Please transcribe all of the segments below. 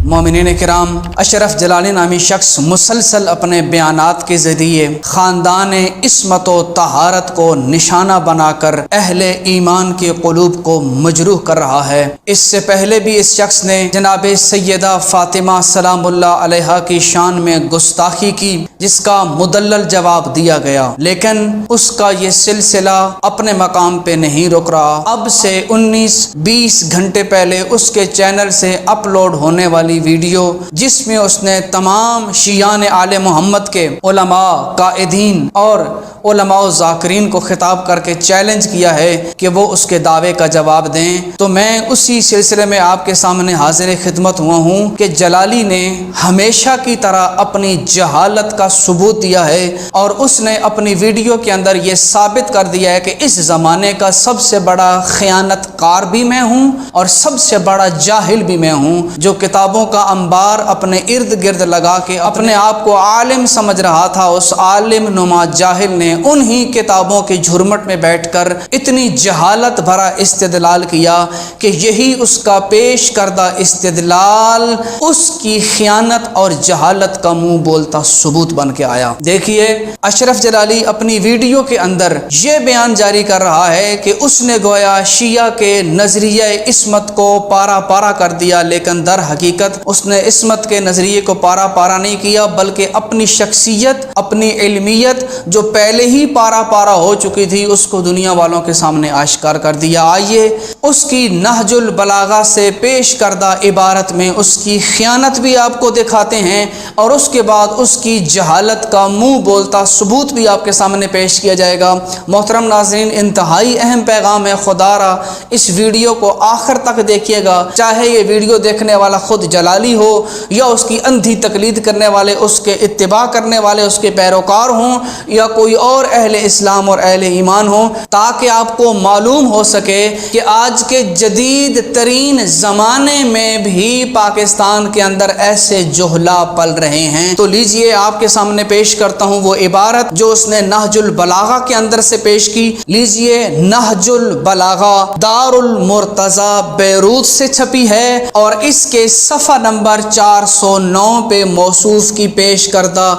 مومنین کرام، اشرف جلالی نامی شخص مسلسل اپنے بیانات کے ذریعے خاندان عصمت و طہارت کو نشانہ بنا کر اہل ایمان کے قلوب کو مجروح کر رہا ہے۔ اس سے پہلے بھی اس شخص نے جناب سیدہ فاطمہ سلام اللہ علیہا کی شان میں گستاخی کی، جس کا مدلل جواب دیا گیا، لیکن اس کا یہ سلسلہ اپنے مقام پہ نہیں رک رہا۔ اب سے 19-20 گھنٹے پہلے اس کے چینل سے اپلوڈ ہونے والی ویڈیو، جس میں اس نے تمام شیعان آل محمد کے علماء، قائدین اور علماء و ذاکرین کو خطاب کر کے چیلنج کیا ہے کہ وہ اس کے دعوے کا جواب دیں، تو میں اسی سلسلے میں آپ کے سامنے حاضر خدمت ہوا ہوں کہ جلالی نے ہمیشہ کی طرح اپنی جہالت کا ثبوت دیا ہے، اور اس نے اپنی ویڈیو کے اندر یہ ثابت کر دیا ہے کہ اس زمانے کا سب سے بڑا خیانت کار بھی میں ہوں اور سب سے بڑا جاہل بھی میں ہوں، جو کتابوں کا انبار اپنے ارد گرد لگا کے اپنے آپ کو عالم سمجھ رہا تھا، اس عالم نما جاہل نے انہی کتابوں کے جھرمٹ میں بیٹھ کر اتنی جہالت بھرا استدلال کیا کہ یہی اس کا پیش کردہ استدلال اس کی خیانت اور جہالت کا منہ بولتا ثبوت بن کے آیا۔ دیکھیے، اشرف جلالی اپنی ویڈیو کے اندر یہ بیان جاری کر رہا ہے کہ اس نے گویا شیعہ کے نظریہ عصمت کو پارا پارا کر دیا، لیکن در حقیقت اس نے عصمت کے نظریے کو پارا پارا نہیں کیا، بلکہ اپنی شخصیت، اپنی علمیت جو پہلے ہی پارا پارا ہو چکی تھی، اس کو دنیا والوں کے سامنے آشکار کر دیا۔ آئیے اس کی نہج البلاغہ سے پیش کردہ عبارت میں اس کی خیانت بھی آپ کو دکھاتے ہیں، اور اس کے بعد اس کی جہالت کا منہ بولتا ثبوت بھی آپ کے سامنے پیش کیا جائے گا۔ محترم ناظرین، انتہائی اہم پیغام ہے، خدا را اس ویڈیو کو آخر تک دیکھیے گا، چاہے یہ ویڈیو دیکھنے والا خود جلالی ہو یا اس کی اندھی تقلید کرنے والے، اس کے اتباع کرنے والے اس کے پیروکار ہوں، یا کوئی اور اہل اسلام اور اہل ایمان ہوں، تاکہ آپ کو معلوم ہو سکے کہ آج کے جدید ترین زمانے میں بھی پاکستان کے اندر ایسے جہلا پل رہے ہیں۔ تو لیجئے آپ کے سامنے پیش کرتا ہوں وہ عبارت جو اس نے نہج البلاغہ کے اندر سے پیش کی۔ لیجئے، نہج البلاغہ دار المرتضی بیروت سے چھپی ہے، اور اس کے صفحہ نمبر 409 پہ موصوف کی پیش کردہ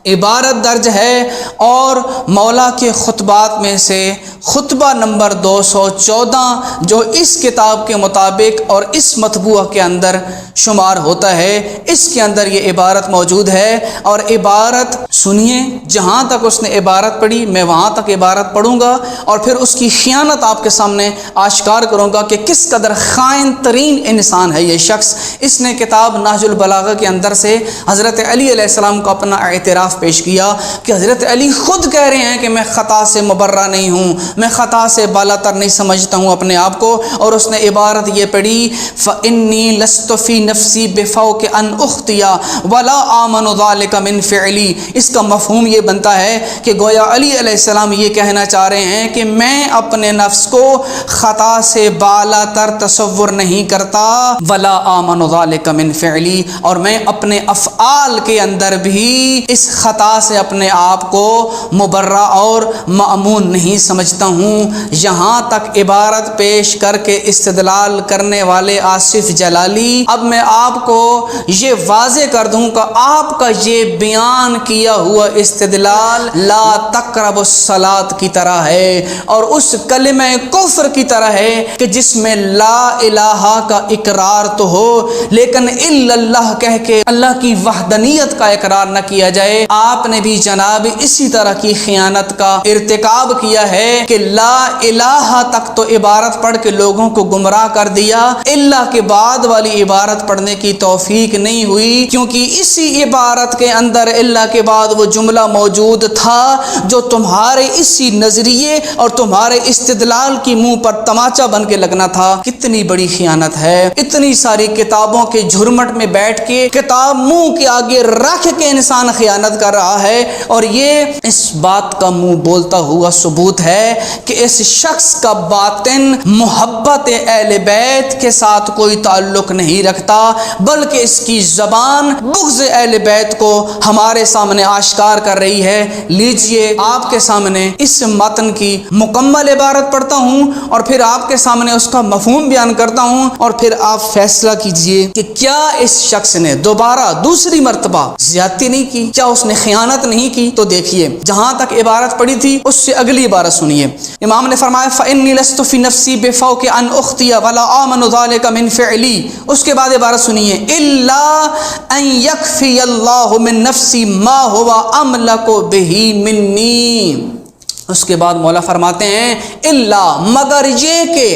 عبارت درج ہے، اور مولا کے خطبات میں سے خطبہ نمبر 214 جو اس کتاب کے مطابق اور اس مطبوعہ کے اندر شمار ہوتا ہے، اس کے اندر یہ عبارت موجود ہے۔ اور عبارت سنیے، جہاں تک اس نے عبارت پڑھی میں وہاں تک عبارت پڑھوں گا، اور پھر اس کی خیانت آپ کے سامنے آشکار کروں گا کہ کس قدر خائن ترین انسان ہے یہ شخص۔ اس نے کتاب نہج البلاغہ کے اندر سے حضرت علی علیہ السلام کو اپنا اعتراف پیش کیا کہ حضرت علی خود کہہ رہے ہیں کہ میں خطا سے مبرہ نہیں ہوں، میں خطا سے بالا تر نہیں سمجھتا ہوں اپنے آپ کو، اور اس نے عبارت یہ پڑھی، فَإِنِّي لَسْتُ فِي نَفْسِي بِفَوْقِ أَنْ أُخْطِيَ وَلَا آمَنُ ذَلِكَ مِنْ فِعْلِي۔ اس کا مفہوم یہ بنتا ہے کہ گویا علی علیہ السلام یہ کہنا چاہ رہے ہیں کہ میں اپنے نفس کو خطا سے بالا تر تصور نہیں کرتا، وَلَا آمَنُ ذَلِكَ مِنْ فِعْلِي، اور میں اپنے افعال کے اندر بھی اس خطا سے اپنے آپ کو مبرہ اور مأمون نہیں سمجھتا ہوں۔ یہاں تک عبارت پیش کر کے استدلال کرنے والے آصف جلالی، اب میں آپ کو یہ واضح کر دوں کہ آپ کا یہ بیان کیا ہوا استدلال لا تقرب الصلاۃ کی طرح ہے، اور اس کلمہ کفر کی طرح ہے کہ جس میں لا الہ کا اقرار تو ہو، لیکن الا اللہ کہہ کے اللہ کی وحدانیت کا اقرار نہ کیا جائے۔ آپ نے بھی جناب اسی طرح کی خیانت کا ارتکاب کیا ہے کہ لا الہ تک تو عبارت پڑھ کے لوگوں کو گمراہ کر دیا، اللہ کے بعد والی عبارت پڑھنے کی توفیق نہیں ہوئی، کیونکہ اسی عبارت کے اندر اللہ کے بعد وہ جملہ موجود تھا جو تمہارے اسی نظریے اور تمہارے استدلال کی منہ پر تماچا بن کے لگنا تھا۔ کتنی بڑی خیانت ہے، اتنی ساری کتابوں کے جھرمٹ میں بیٹھ کے کتاب منہ کے آگے رکھ کے انسان خیانت کر رہا ہے، اور یہ اس بات کا منہ بولتا ہوا ثبوت ہے کہ اس شخص کا باطن محبت اہل بیت کے ساتھ کوئی تعلق نہیں رکھتا، بلکہ اس کی زبان بغض اہل بیت کو ہمارے سامنے آشکار کر رہی ہے۔ لیجئے آپ کے سامنے اس متن کی مکمل عبارت پڑھتا ہوں اور پھر آپ کے سامنے اس کا مفہوم بیان کرتا ہوں، اور پھر آپ فیصلہ کیجئے کہ کیا اس شخص نے دوبارہ دوسری مرتبہ زیادتی نہیں کی، کیا اس نے خیانت نہیں کی۔ تو دیکھیے جہاں تک عبارت پڑھی تھی اس سے اگلی عبارت سنیے۔ امام نے فرمایا فَإِنِّي لَسْتُ فِي نَفْسِي بِفَوْقِ أَنْ أُخْطِيَ وَلَا آمَنُ ذَلِكَ مِنْ فِعْلِي۔ اس کے بعد عبارت سنیے، إِلَّا أَنْ يَكْفِيَ اللَّهُ مِنْ نَفْسِي مَا هُوَ أَمْلَكُ بِهِ مِنِّي۔ اس کے بعد مولا فرماتے ہیں اللہ، مگر یہ کہ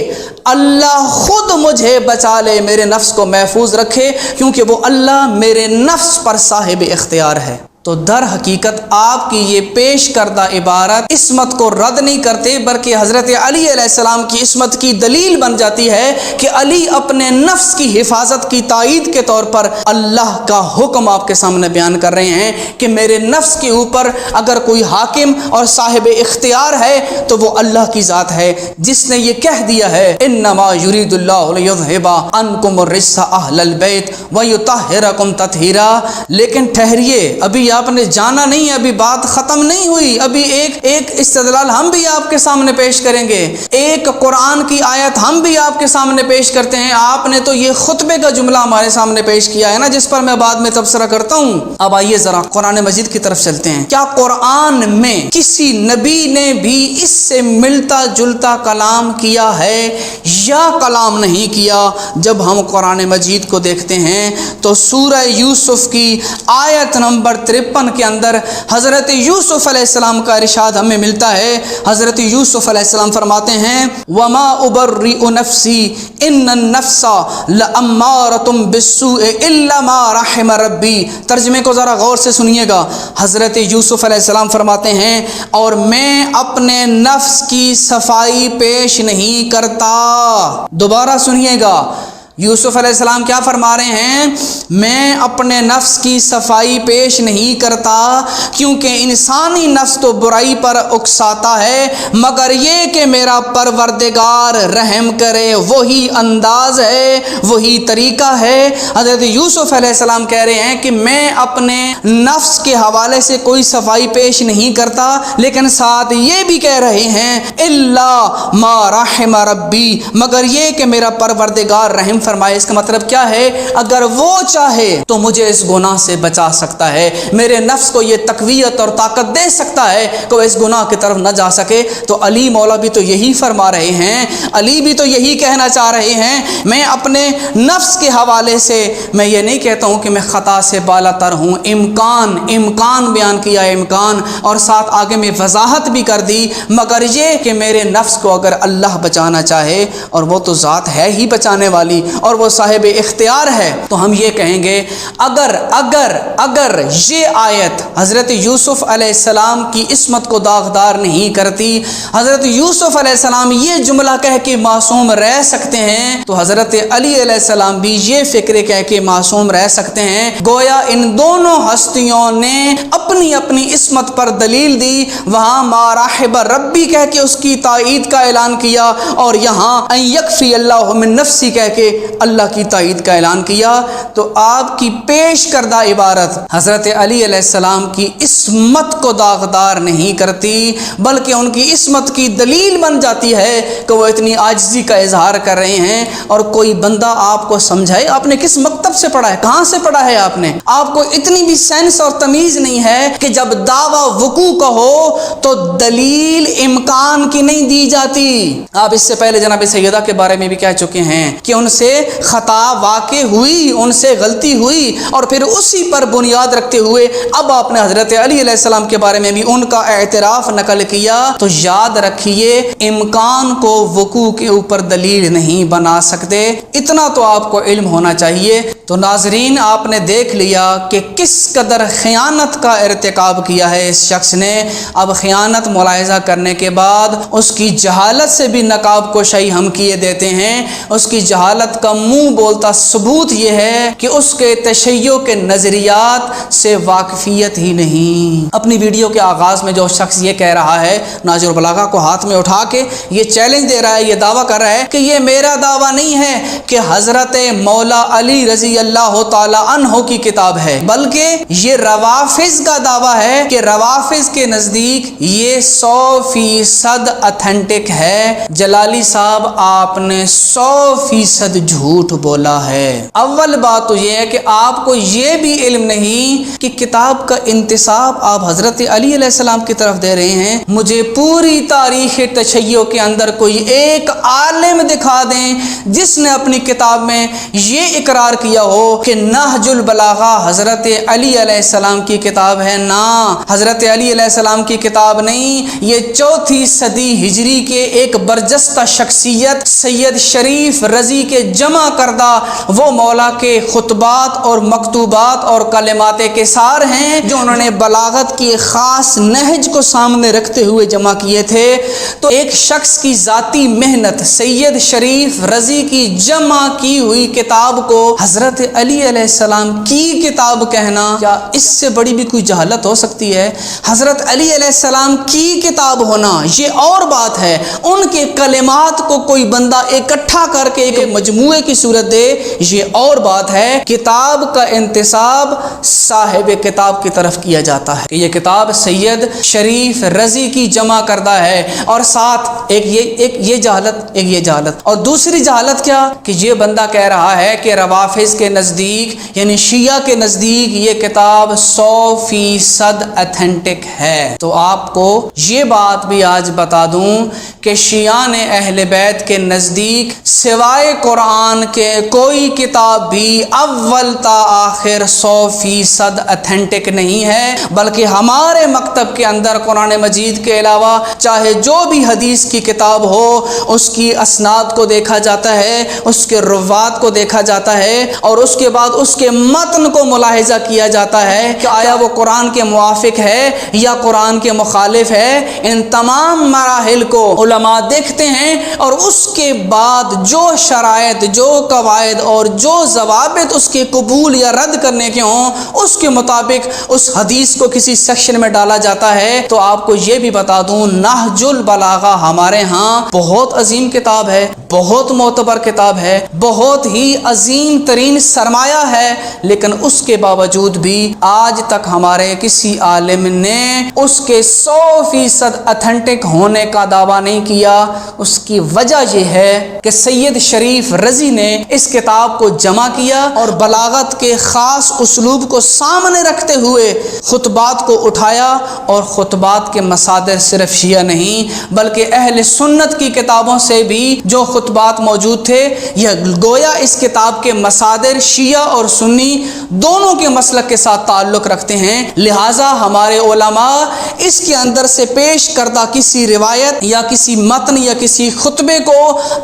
اللہ خود مجھے بچا لے، میرے نفس کو محفوظ رکھے، کیونکہ وہ اللہ میرے نفس پر صاحب اختیار ہے۔ تو در حقیقت آپ کی یہ پیش کردہ عبارت عصمت کو رد نہیں کرتے، بلکہ حضرت علی علیہ السلام کی عصمت کی دلیل بن جاتی ہے کہ علی اپنے نفس کی حفاظت کی تائید کے طور پر اللہ کا حکم آپ کے سامنے بیان کر رہے ہیں کہ میرے نفس کے اوپر اگر کوئی حاکم اور صاحب اختیار ہے تو وہ اللہ کی ذات ہے، جس نے یہ کہہ دیا ہے انما یرید اللہ لیذھب عنکم الرجس اہل البیت ویطہرکم تطہیرا۔ لیکن ٹھہریے، ابھی آپ نے جانا نہیں، ابھی بات ختم نہیں ہوئی، ابھی ایک استدلال ہم بھی آپ کے سامنے پیش کریں گے، ایک قرآن کی آیت ہم بھی آپ کے سامنے پیش کرتے ہیں۔ آپ نے تو یہ خطبے کا جملہ ہمارے سامنے پیش کیا ہے نا، جس پر میں بعد میں تبصرہ کرتا ہوں۔ اب آئیے ذرا قرآن مجید کی طرف چلتے ہیں۔ کیا قرآن میں کسی نبی نے بھی اس سے ملتا جلتا کلام کیا ہے یا کلام نہیں کیا؟ جب ہم قرآن مجید کو دیکھتے ہیں تو سورہ یوسف کی آیت نمبر 53 کے اندر حضرت یوسف علیہ السلام کا ارشاد ہمیں ملتا ہے۔ حضرت یوسف علیہ السلام فرماتے ہیں وما ابرئ نفسی ان النفس لامارۃ بالسوء الا ما رحم ربی۔ ترجمے کو ذرا غور سے سنیے گا۔ حضرت یوسف علیہ السلام فرماتے ہیں اور میں اپنے نفس کی صفائی پیش نہیں کرتا۔ دوبارہ سنیے گا، یوسف علیہ السلام کیا فرما رہے ہیں؟ میں اپنے نفس کی صفائی پیش نہیں کرتا، کیونکہ انسانی نفس تو برائی پر اکساتا ہے، مگر یہ کہ میرا پروردگار رحم کرے وہی انداز ہے، وہی طریقہ ہے۔ حضرت یوسف علیہ السلام کہہ رہے ہیں کہ میں اپنے نفس کے حوالے سے کوئی صفائی پیش نہیں کرتا، لیکن ساتھ یہ بھی کہہ رہے ہیں الا ما رحم ربی، مگر یہ کہ میرا پروردگار رحم فرمائے۔ اس کا مطلب کیا ہے؟ اگر وہ چاہے تو مجھے اس گناہ سے بچا سکتا ہے، میرے نفس کو یہ تقویت اور طاقت دے سکتا ہے کہ وہ اس گناہ کی طرف نہ جا سکے۔ تو علی مولا بھی تو یہی فرما رہے ہیں، علی بھی تو یہی کہنا چاہ رہے ہیں، میں اپنے نفس کے حوالے سے میں یہ نہیں کہتا ہوں کہ میں خطا سے بالا تر ہوں، امکان بیان کیا ہے، امکان، اور ساتھ آگے میں وضاحت بھی کر دی، مگر یہ کہ میرے نفس کو اگر اللہ بچانا چاہے، اور وہ تو ذات ہے ہی بچانے والی اور وہ صاحب اختیار ہے، تو ہم یہ کہیں گے اگر یہ آیت حضرت یوسف علیہ السلام کی عصمت کو داغدار نہیں کرتی، حضرت یوسف علیہ السلام یہ جملہ کہہ کے معصوم رہ سکتے ہیں، تو حضرت علی علیہ السلام بھی یہ فکر کہہ کے معصوم رہ سکتے ہیں۔ گویا ان دونوں ہستیوں نے اپنی اپنی عصمت پر دلیل دی، وہاں ما رحم ربی کہہ کے اس کی تائید کا اعلان کیا، اور یہاں ان یکفی اللہ من نفسی کہہ کے اللہ کی تائید کا اعلان کیا۔ تو آپ کی پیش کردہ عبارت حضرت علی علیہ السلام کی عصمت کو داغدار نہیں کرتی، بلکہ ان کی عصمت کی دلیل بن جاتی ہے کہ وہ اتنی عاجزی کا اظہار کر رہے ہیں۔ اور کوئی بندہ آپ کو سمجھائے آپ نے کس مکتب سے پڑھا ہے، کہاں سے پڑھا ہے آپ کو اتنی بھی سینس اور تمیز نہیں ہے کہ جب دعویٰ وقوع کا ہو تو دلیل امکان کی نہیں دی جاتی۔ آپ اس سے پہلے جناب سیدہ کے بارے میں بھی کہہ چکے ہیں کہ ان سے خطا واقع ہوئی، ان سے غلطی ہوئی، اور پھر اسی پر بنیاد رکھتے ہوئے اب آپ نے حضرت علی علیہ السلام کے بارے میں بھی ان کا اعتراف نقل کیا۔ تو یاد رکھیے امکان کو وقوع کے اوپر دلیل نہیں بنا سکتے، اتنا تو آپ کو علم ہونا چاہیے۔ تو ناظرین آپ نے دیکھ لیا کہ کس قدر خیانت کا ارتکاب کیا ہے اس شخص نے۔ اب خیانت ملاحظہ کرنے کے بعد اس کی جہالت سے بھی نقاب کشائی ہم کیے دیتے ہیں، اس کی جہالت کا منہ بولتا ثبوت یہ ہے کہ اس کے تشیع کے نظریات سے واقفیت ہی نہیں۔ اپنی ویڈیو کے آغاز میں جو شخص یہ کہہ رہا ہے، نہج البلاغہ کو ہاتھ میں اٹھا کے یہ چیلنج دے رہا ہے، یہ دعویٰ کر رہا ہے کہ یہ میرا دعویٰ نہیں ہے کہ حضرت مولا علی رضی اللہ تعالی عنہ کی کتاب ہے، بلکہ یہ روافظ کا دعویٰ ہے کہ روافظ کے نزدیک یہ 100% اتھینٹک ہے۔ جلالی صاحب آپ نے 100% جھوٹ بولا ہے۔ اول بات تو یہ ہے کہ آپ کو یہ بھی علم نہیں کہ کتاب کا انتساب آپ حضرت علی علیہ السلام کی طرف دے رہے ہیں۔ مجھے پوری تاریخ تشیع کے اندر کوئی ایک عالم دکھا دیں جس نے اپنی کتاب میں یہ اقرار کیا ہو کہ نہج البلاغہ حضرت علی علیہ السلام کی کتاب ہے۔ نہ، حضرت علی علیہ السلام کی کتاب نہیں، یہ 4 صدی ہجری کے ایک برجستہ شخصیت سید شریف رضی کے جمع کردہ وہ مولا کے خطبات اور مکتوبات اور کلمات کثار ہیں جو انہوں نے بلاغت کی خاص نہج کو سامنے رکھتے ہوئے جمع کیے تھے۔ تو ایک شخص کی ذاتی محنت سید شریف رضی کی جمع کی ہوئی کتاب کو حضرت علی علیہ السلام کی کتاب کہنا، کیا اس سے بڑی بھی کوئی جہالت ہو سکتی ہے؟ حضرت علی علیہ السلام کی کتاب ہونا یہ اور بات ہے، ان کے کلمات کو کوئی بندہ اکٹھا کر کے ایک مجموعے کی صورت دے یہ اور بات ہے۔ کتاب کا انتساب صاحب کتاب کی طرف کیا جاتا ہے کہ یہ کتاب سید شریف رضی کی جمع کردہ ہے، اور ساتھ ایک یہ جہالت اور دوسری جہالت کیا کہ یہ بندہ کہہ رہا ہے کہ روافظ کے نزدیک یعنی شیعہ کے نزدیک یہ کتاب 100% اتھینٹک ہے۔ تو آپ کو یہ بات بھی آج بتا دوں کہ شیعان اہل بیت کے نزدیک سوائے قرآن کے کوئی کتاب بھی اول تا آخر 100% اتھینٹک نہیں ہے، بلکہ ہمارے مکتب کے اندر قرآن مجید کے علاوہ چاہے جو بھی حدیث کی کتاب ہو اس کی اسناد کو دیکھا جاتا ہے، اس کے روات کو دیکھا جاتا ہے، اور اس کے بعد اس کے متن کو ملاحظہ کیا جاتا ہے کہ آیا وہ قرآن کے موافق ہے یا قرآن کے مخالف ہے۔ ان تمام مراحل کو علماء دیکھتے ہیں، اور اس کے بعد جو شرائط، جو قواعد اور جو ضوابط اس کے قبول یا رد کرنے کے ہوں اس کے مطابق اس حدیث کو کسی سیکشن میں ڈالا جاتا ہے۔ تو آپ کو یہ بھی بتا دوں نہج البلاغہ ہمارے ہاں بہت عظیم کتاب ہے، بہت معتبر کتاب ہے، بہت ہی عظیم ترین سرمایہ ہے، لیکن اس کے باوجود بھی آج تک ہمارے کسی عالم نے اس کے 100% اتھینٹک ہونے کا دعویٰ نہیں کیا۔ اس کی وجہ یہ ہے کہ سید شریف رضی نے اس کتاب کو جمع کیا اور بلاغت کے خاص اسلوب کو سامنے رکھتے ہوئے خطبات کو اٹھایا، اور خطبات کے مصادر صرف شیعہ نہیں بلکہ اہل سنت کی کتابوں سے بھی جو خطبات موجود تھے، یہ گویا اس کتاب کے مصادر شیعہ اور سنی دونوں کے مسلک کے ساتھ تعلق رکھتے ہیں۔ لہٰذا ہمارے علماء اس کے اندر سے پیش کردہ کسی روایت یا کسی متن یا کسی خطبے کو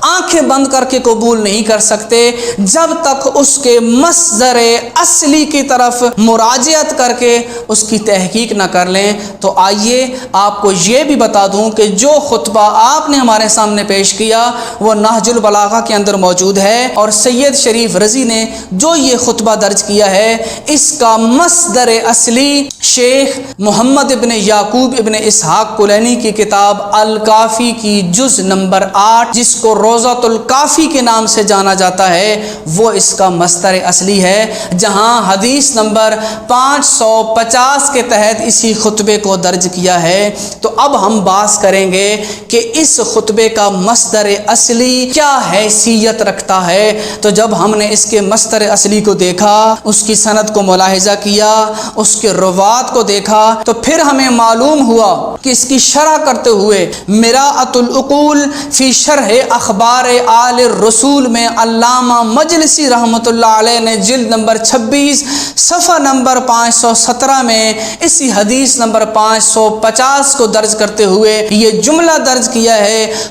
آنکھیں بند کر کے قبول نہیں کر سکتے جب تک اس کے مصدر اصلی کی طرف مراجعت کر کے اس کی تحقیق نہ کر لیں۔ تو آئیے آپ کو یہ بھی بتا دوں کہ جو خطبہ آپ نے ہمارے سامنے پیش کیا وہ نہج البلاغہ کے اندر موجود ہے، اور سید شریف رضی نے جو یہ خطبہ درج کیا ہے اس کا مصدر اصلی شیخ محمد ابن یعقوب ابن اسحاق کلینی کی کتاب الکافی کی جز نمبر 8 جس کو روضۃ الکافی کے نام سے جانا جاتا ہے، وہ اس کا مصدر اصلی ہے، جہاں حدیث نمبر 550 کے تحت اسی خطبے کو درج کیا ہے۔ تو اب ہم بات کریں گے کہ اس خطبے کا مصدر اصلی کیا حیثیت رکھتا ہے۔ تو جب ہم نے اس کے مصدر اصلی کو دیکھا، اس کی سند کو ملاحظہ کیا، اس کے روات کو دیکھا، تو پھر ہمیں معلوم ہوا کہ اس کی شرح کرتے ہوئے مراۃ العقول فی شرح اخبار آل الرسول میں علامہ مجلسی رحمۃ اللہ علیہ نے جلد نمبر 26 صفحہ نمبر 517 میں اسی حدیث نمبر 550 کو درج کرتے ہوئے یہ جملہ درج کیا ہے: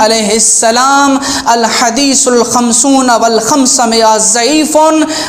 علیہ السلام الحدیث الخمسون والخمسمائہ ضعیف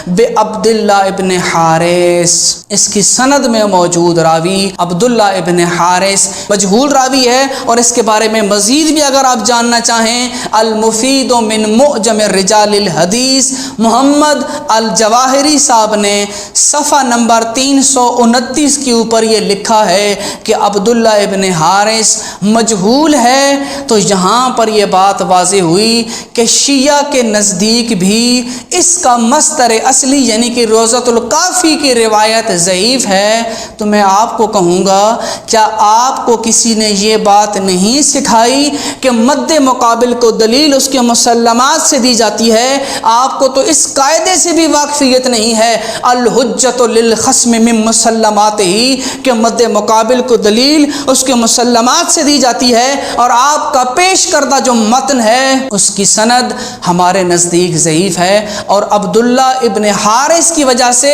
بعبداللہ ابن حارث. اس کی سند میں موجود راوی عبداللہ ابن حارث مجہول راوی ہے. اور اس کے بارے میں مزید بھی اگر آپ جاننا چاہیں المفید من معجم الرجال الحدیث محمد الجواہری صاحب نے صفحہ نمبر 329 کے اوپر یہ لکھا ہے کہ عبداللہ ابن حارث مجہول ہے. تو یہاں پر یہ بات واضح ہوئی کہ شیعہ کے نزدیک بھی اس کا مصدر اصلی یعنی کہ روضۃ الکافی کی روایت ضعیف ہے. تو میں آپ کو کہوں گا کیا آپ کو کسی نے یہ بات نہیں سکھائی کہ مد مقابل کو دلیل اس کے مسلمات سے دی جاتی ہے؟ آپ کو تو اس قاعدے سے بھی واقفیت نہیں ہے الحجۃ للخصم من مسلمات ہی کہ مد مقابل کو دلیل اس کے مسلمات سے دی جاتی ہے. اور آپ کا پیش کردہ جو متن ہے اس کی سند ہمارے نزدیک ضعیف ہے. اور عبداللہ ابن حارث کی وجہ سے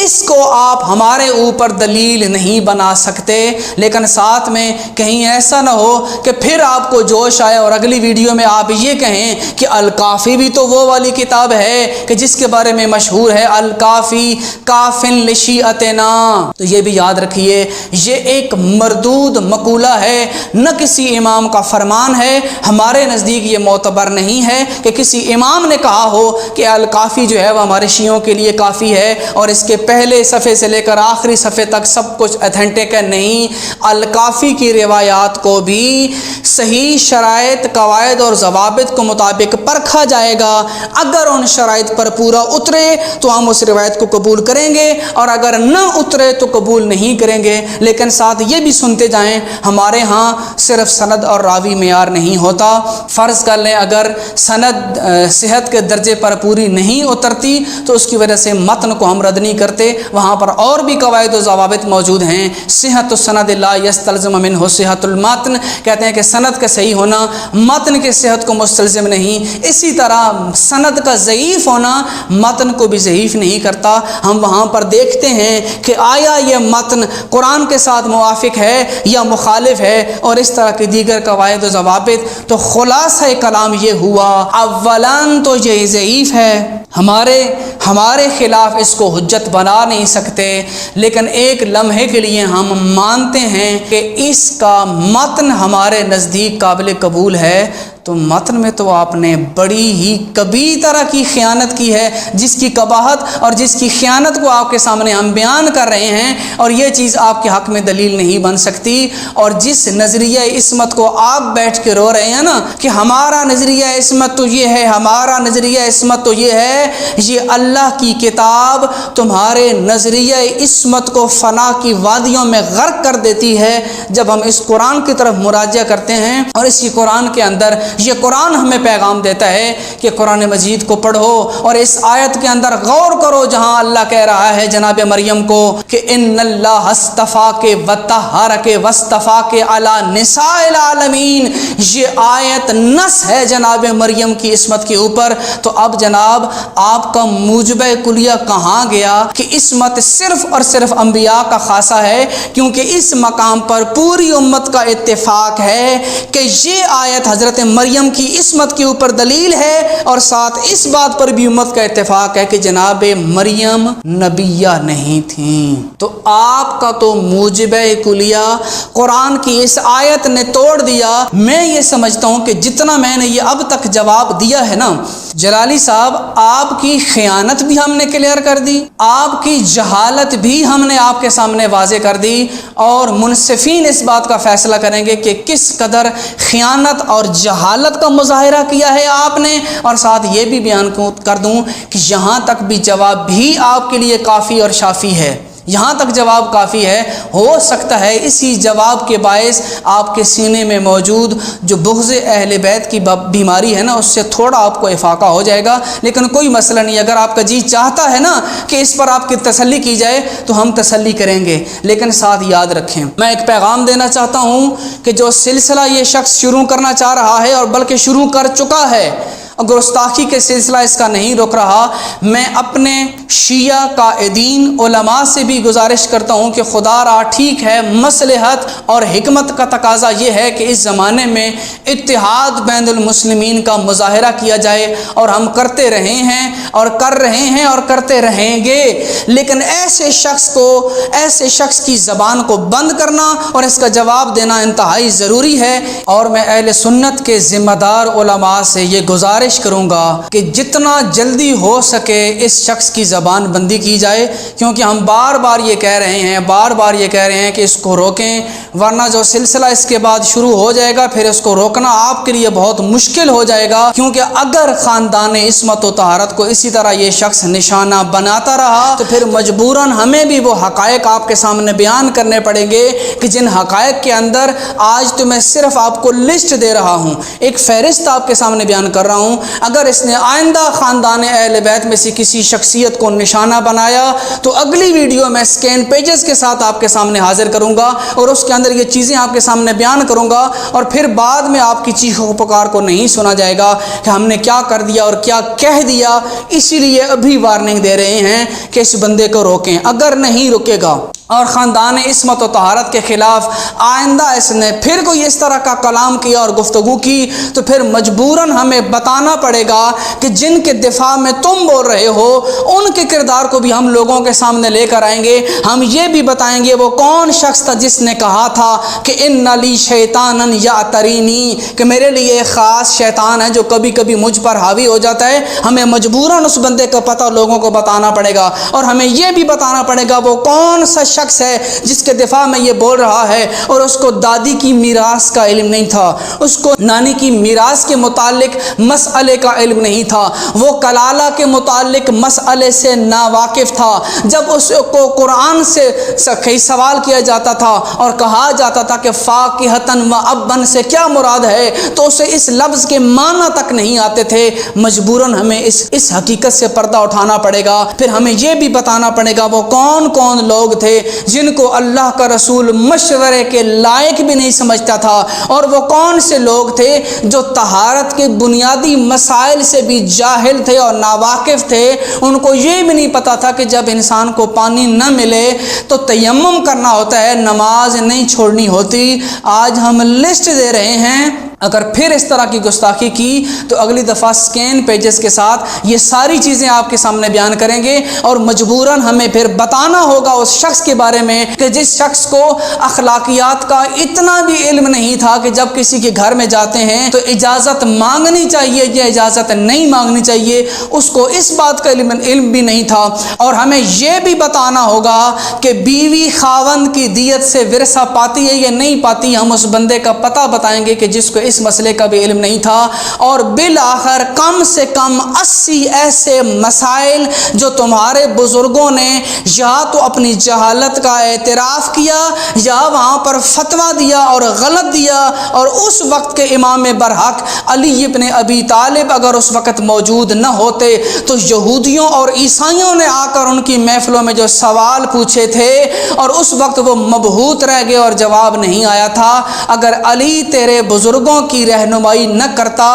اس کو آپ ہمارے اوپر دلیل نہیں بنا سکتے. لیکن ساتھ میں کہیں ایسا نہ ہو کہ پھر آپ کو جوش آئے اور اگلی ویڈیو میں آپ یہ کہیں کہ الکافی بھی تو وہ والی کتاب ہے کہ جس کے بارے میں مشہور ہے الکافی کافن لشیعتنا. تو یہ بھی یاد رکھیے یہ ایک مردود مقولہ ہے، نہ کسی امام کا فرمان ہے. ہمارے نزدیک یہ معتبر نہیں ہے کہ کسی امام نے کہا ہو کہ الکافی جو ہے وہ ہمارے شیعوں کے لیے کافی ہے اور اس کے پہلے صفحے سے لے کر آخری صفحے تک سب کچھ اتھینٹک ہے. نہیں، الکافی کی روایات کو بھی صحیح شرائط قواعد اور ضوابط کے مطابق پرکھا جائے گا. اگر ان شرائط پر پورا اترے تو ہم اس روایت کو قبول کریں گے اور اگر نہ اترے تو قبول نہیں کریں گے. لیکن ساتھ یہ بھی سنتے جائیں ہمارے ہاں صرف سند اور راوی معیار نہیں ہوتا. فرض کر لیں اگر سند صحت کے درجے پر پوری نہیں اترتی تو اس کی وجہ سے متن کو ہم رد نہیں کرتے. وہاں پر اور بھی قواعد و ضوابط موجود ہیں. صحت السند لا یستلزم منہ صحت المتن، کہتے ہیں کہ سند کا صحیح ہونا متن کے صحت کو مستلزم نہیں. اسی طرح سند کا ضعیف ہونا متن کو بھی ضعیف نہیں کرتا. ہم وہاں پر دیکھتے ہیں کہ آیا یہ متن قرآن کے ساتھ موافق ہے یا مخالف ہے اور اس طرح کی دیگر قواعد و ضوابط. تو خلاصہ کلام یہ ہوا اولاً تو یہ ضعیف ہے، ہمارے خلاف اس کو حجت بنا نہیں سکتے. لیکن ایک لمحے کے لیے ہم مانتے ہیں کہ اس کا متن ہمارے نزدیک قابل قبول ہے. تو متن میں تو آپ نے بڑی ہی کبھی طرح کی خیانت کی ہے جس کی قباحت اور جس کی خیانت کو آپ کے سامنے ہم بیان کر رہے ہیں. اور یہ چیز آپ کے حق میں دلیل نہیں بن سکتی. اور جس نظریہ عصمت کو آپ بیٹھ کے رو رہے ہیں نا کہ ہمارا نظریہ عصمت تو یہ ہے، ہمارا نظریہ عصمت تو یہ ہے، یہ اللہ کی کتاب تمہارے نظریہ عصمت کو فنا کی وادیوں میں غرق کر دیتی ہے. جب ہم اس قرآن کی طرف مراجعہ کرتے ہیں اور اسی قرآن کے اندر یہ قرآن ہمیں پیغام دیتا ہے کہ قرآن مجید کو پڑھو اور اس آیت کے اندر غور کرو جہاں اللہ کہہ رہا ہے جناب مریم کو کہ ان اللہ اصطفاک وطہرک واصطفاک علی نساء العالمین. یہ آیت نص ہے جناب مریم کی عصمت کے اوپر. تو اب جناب آپ کا موجب کلیہ کہاں گیا کہ عصمت صرف اور صرف انبیاء کا خاصہ ہے؟ کیونکہ اس مقام پر پوری امت کا اتفاق ہے کہ یہ آیت حضرت مریم کی عصمت کے اوپر دلیل ہے. اور ساتھ اس بات پر بھی امت کا اتفاق ہے کہ جناب مریم نبیہ نہیں تھیں. تو آپ کا تو موجب کلیہ قرآن کی اس آیت نے توڑ دیا. میں یہ سمجھتا ہوں کہ جتنا میں نے یہ اب تک جواب دیا ہے نا جلالی صاحب، آپ کی خیانت بھی ہم نے کلیئر کر دی، آپ کی جہالت بھی ہم نے آپ کے سامنے واضح کر دی. اور منصفین اس بات کا فیصلہ کریں گے کہ کس قدر خیانت اور جہالت کا مظاہرہ کیا ہے آپ نے. اور ساتھ یہ بھی بیان کر دوں کہ یہاں تک بھی جواب بھی آپ کے لیے کافی اور شافی ہے. یہاں تک جواب کافی ہے. ہو سکتا ہے اسی جواب کے باعث آپ کے سینے میں موجود جو بغض اہل بیت کی بیماری ہے نا اس سے تھوڑا آپ کو افاقہ ہو جائے گا. لیکن کوئی مسئلہ نہیں، اگر آپ کا جی چاہتا ہے نا کہ اس پر آپ کی تسلی کی جائے تو ہم تسلی کریں گے. لیکن ساتھ یاد رکھیں، میں ایک پیغام دینا چاہتا ہوں کہ جو سلسلہ یہ شخص شروع کرنا چاہ رہا ہے اور بلکہ شروع کر چکا ہے گستاخی کے سلسلہ اس کا نہیں رک رہا، میں اپنے شیعہ قائدین علماء سے بھی گزارش کرتا ہوں کہ خدا را ٹھیک ہے، مصلحت اور حکمت کا تقاضا یہ ہے کہ اس زمانے میں اتحاد بین المسلمین کا مظاہرہ کیا جائے، اور ہم کرتے رہے ہیں اور کر رہے ہیں اور کرتے رہیں گے، لیکن ایسے شخص کی زبان کو بند کرنا اور اس کا جواب دینا انتہائی ضروری ہے۔ اور میں اہل سنت کے ذمہ دار علماء سے یہ گزارش کروں گا کہ جتنا جلدی ہو سکے اس شخص کی زبان بندی کی جائے، کیونکہ ہم بار بار یہ کہہ رہے ہیں کہ اس کو روکیں، ورنہ جو سلسلہ اس کے بعد شروع ہو جائے گا پھر اس کو روکنا آپ کے لیے بہت مشکل ہو جائے گا، کیونکہ اگر خاندان عصمت و طہارت کو اسی طرح یہ شخص نشانہ بناتا رہا تو پھر مجبوراً ہمیں بھی وہ حقائق آپ کے سامنے بیان کرنے پڑیں گے کہ جن حقائق کے اندر آج تو میں صرف آپ کو لسٹ دے رہا ہوں، ایک فہرست آپ کے سامنے بیان کر رہا ہوں۔ اگر اس نے آئندہ خاندان اہل بیت میں سے کسی شخصیت کو نشانہ بنایا تو اگلی ویڈیو میں سکین پیجز کے ساتھ آپ کے سامنے حاضر کروں گا اور اس کے اندر یہ چیزیں آپ کے سامنے بیان کروں گا، اور پھر بعد میں آپ کی چیخ و پکار کو نہیں سنا جائے گا کہ ہم نے کیا کر دیا اور کیا کہہ دیا۔ اسی لیے ابھی وارننگ دے رہے ہیں کہ اس بندے کو روکیں، اگر نہیں رکے گا اور خاندان عصمت و طہارت کے خلاف آئندہ اس نے پھر کوئی اس طرح کا کلام کیا اور گفتگو کی تو پھر مجبوراً ہمیں بتانا پڑے گا کہ جن کے دفاع میں تم بول رہے ہو ان کے کردار کو بھی ہم لوگوں کے سامنے لے کر آئیں گے۔ ہم یہ بھی بتائیں گے وہ کون شخص تھا جس نے کہا تھا کہ ان لی شیطانا یعترینی، کہ میرے لیے ایک خاص شیطان ہے جو کبھی کبھی مجھ پر حاوی ہو جاتا ہے۔ ہمیں مجبوراً اس بندے کا پتہ لوگوں کو بتانا پڑے گا، اور ہمیں یہ بھی بتانا پڑے گا وہ کون سا شخص ہے جس کے دفاع میں یہ بول رہا ہے اور اس کو دادی کی میراث کا علم نہیں تھا، اس کو نانی کی میراث کے متعلق مسئلے کا علم نہیں تھا، وہ کلالہ کے متعلق مسئلے سے ناواقف تھا۔ جب اس کو قرآن سے سوال کیا جاتا تھا اور کہا جاتا تھا کہ فاکہتن و ابن سے کیا مراد ہے تو اسے اس لفظ کے معنی تک نہیں آتے تھے۔ مجبوراً ہمیں اس حقیقت سے پردہ اٹھانا پڑے گا، پھر ہمیں یہ بھی بتانا پڑے گا وہ کون کون لوگ تھے جن کو اللہ کا رسول مشورے کے لائق بھی نہیں سمجھتا تھا، اور وہ کون سے لوگ تھے جو طہارت کے بنیادی مسائل سے بھی جاہل تھے اور ناواقف تھے۔ ان کو یہ بھی نہیں پتا تھا کہ جب انسان کو پانی نہ ملے تو تیمم کرنا ہوتا ہے، نماز نہیں چھوڑنی ہوتی۔ آج ہم لسٹ دے رہے ہیں، اگر پھر اس طرح کی گستاخی کی تو اگلی دفعہ سکین پیجز کے ساتھ یہ ساری چیزیں آپ کے سامنے بیان کریں گے، اور مجبوراً ہمیں پھر بتانا ہوگا اس شخص کے بارے میں کہ جس شخص کو اخلاقیات کا اتنا بھی علم نہیں تھا کہ جب کسی کے گھر میں جاتے ہیں تو اجازت مانگنی چاہیے یا اجازت نہیں مانگنی چاہیے، اس کو اس بات کا علم بھی نہیں تھا۔ اور ہمیں یہ بھی بتانا ہوگا کہ بیوی خاوند کی دیت سے ورثہ پاتی ہے یا نہیں پاتی، ہم اس بندے کا پتہ بتائیں گے کہ جس کو اس مسئلے کا بھی علم نہیں تھا۔ اور بالآخر کم سے کم 80 ایسے مسائل جو تمہارے بزرگوں نے یا تو اپنی جہالت کا اعتراف کیا یا وہاں پر فتویٰ دیا اور غلط دیا، اور اس وقت کے امام برحق علی ابن ابی طالب اگر اس وقت موجود نہ ہوتے تو یہودیوں اور عیسائیوں نے آ کر ان کی محفلوں میں جو سوال پوچھے تھے اور اس وقت وہ مبہوت رہ گئے اور جواب نہیں آیا تھا، اگر علی تیرے بزرگوں کی رہنمائی نہ کرتا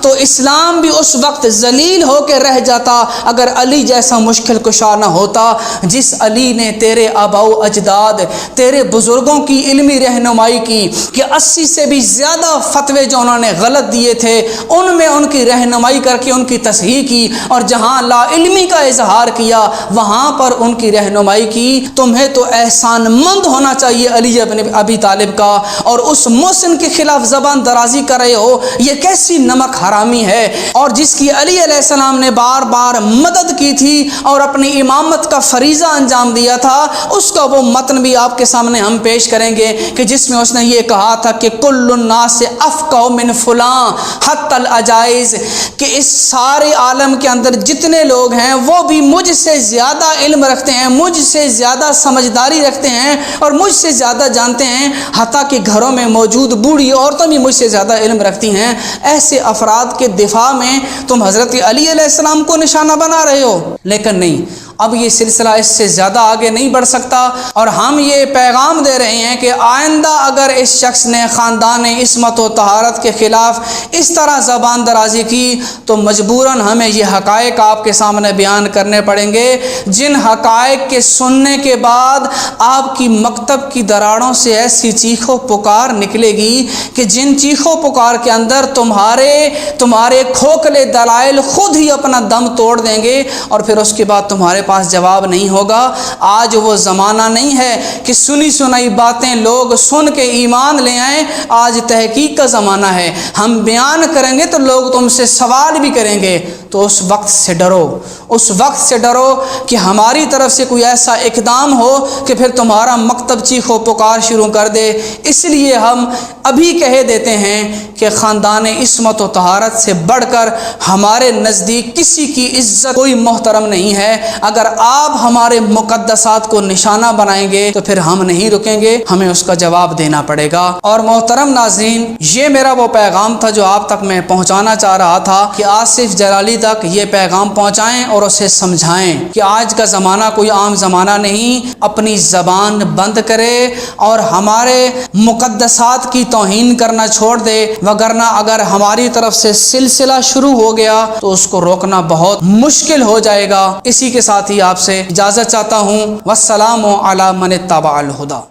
تو اسلام بھی اس وقت ذلیل ہو کے رہ جاتا، اگر علی جیسا مشکل کشا نہ ہوتا۔ جس علی نے تیرے آباء و اجداد تیرے بزرگوں کی علمی رہنمائی کی کہ 80 سے بھی زیادہ فتوے جو انہوں نے غلط دیے تھے ان میں ان کی رہنمائی کر کے ان کی تصحیح کی، اور جہاں لا علمی کا اظہار کیا وہاں پر ان کی رہنمائی کی۔ تمہیں تو احسان مند ہونا چاہیے علی ابن ابی طالب کا، اور اس محسن کے خلاف زبان درازی کر رہے ہو، یہ کیسی نمک حرامی ہے، اور جس کی علی علیہ السلام نے بار بار مدد کی تھی اور اپنی امامت کا فریضہ انجام دیا تھا، اس کا وہ متن بھی آپ کے سامنے ہم پیش کریں گے کہ جس میں اس نے یہ کہا تھا کہ کل الناس افقہ من فلاں حتی العجائز، کہ اس سارے عالم کے اندر جتنے لوگ ہیں وہ بھی مجھ سے زیادہ علم رکھتے ہیں، مجھ سے زیادہ سمجھداری رکھتے ہیں اور مجھ سے زیادہ جانتے ہیں، حتیٰ کہ گھروں میں موجود بوڑھی عورتیں بھی مجھ سے زیادہ علم رکھتی ہیں۔ ایسے افراد کے دفاع میں تم حضرت علی علیہ السلام کو نشانہ بنا رہے ہو، لیکن نہیں، اب یہ سلسلہ اس سے زیادہ آگے نہیں بڑھ سکتا، اور ہم یہ پیغام دے رہے ہیں کہ آئندہ اگر اس شخص نے خاندان عصمت و طہارت کے خلاف اس طرح زبان درازی کی تو مجبوراً ہمیں یہ حقائق آپ کے سامنے بیان کرنے پڑیں گے، جن حقائق کے سننے کے بعد آپ کی مکتب کی دراڑوں سے ایسی چیخ و پکار نکلے گی کہ جن چیخ و پکار کے اندر تمہارے کھوکھلے دلائل خود ہی اپنا دم توڑ دیں گے، اور پھر اس کے بعد تمہارے پاس جواب نہیں ہوگا۔ آج وہ زمانہ نہیں ہے کہ سنی سنائی باتیں لوگ سن کے ایمان لے آئیں، آج تحقیق کا زمانہ ہے۔ ہم بیان کریں گے تو لوگ تم سے سوال بھی کریں گے، تو اس وقت سے ڈرو، اس وقت سے ڈرو کہ ہماری طرف سے کوئی ایسا اقدام ہو کہ پھر تمہارا مکتب چیخ و پکار شروع کر دے۔ اس لیے ہم ابھی کہہ دیتے ہیں کہ خاندان عصمت و طہارت سے بڑھ کر ہمارے نزدیک کسی کی عزت کوئی محترم نہیں ہے۔ اگر آپ ہمارے مقدسات کو نشانہ بنائیں گے تو پھر ہم نہیں رکیں گے، ہمیں اس کا جواب دینا پڑے گا۔ اور محترم ناظرین، یہ میرا وہ پیغام تھا جو آپ تک میں پہنچانا چاہ رہا تھا کہ آصف جلالی تک یہ پیغام پہنچائیں اور اسے سمجھائیں کہ آج کا زمانہ کوئی عام زمانہ نہیں، اپنی زبان بند کرے اور ہمارے مقدسات کی توہین کرنا چھوڑ دے، وگرنہ اگر ہماری طرف سے سلسلہ شروع ہو گیا تو اس کو روکنا بہت مشکل ہو جائے گا۔ اسی کے ساتھ ہی آپ سے اجازت چاہتا ہوں۔ والسلام علی من اتبع الہدی۔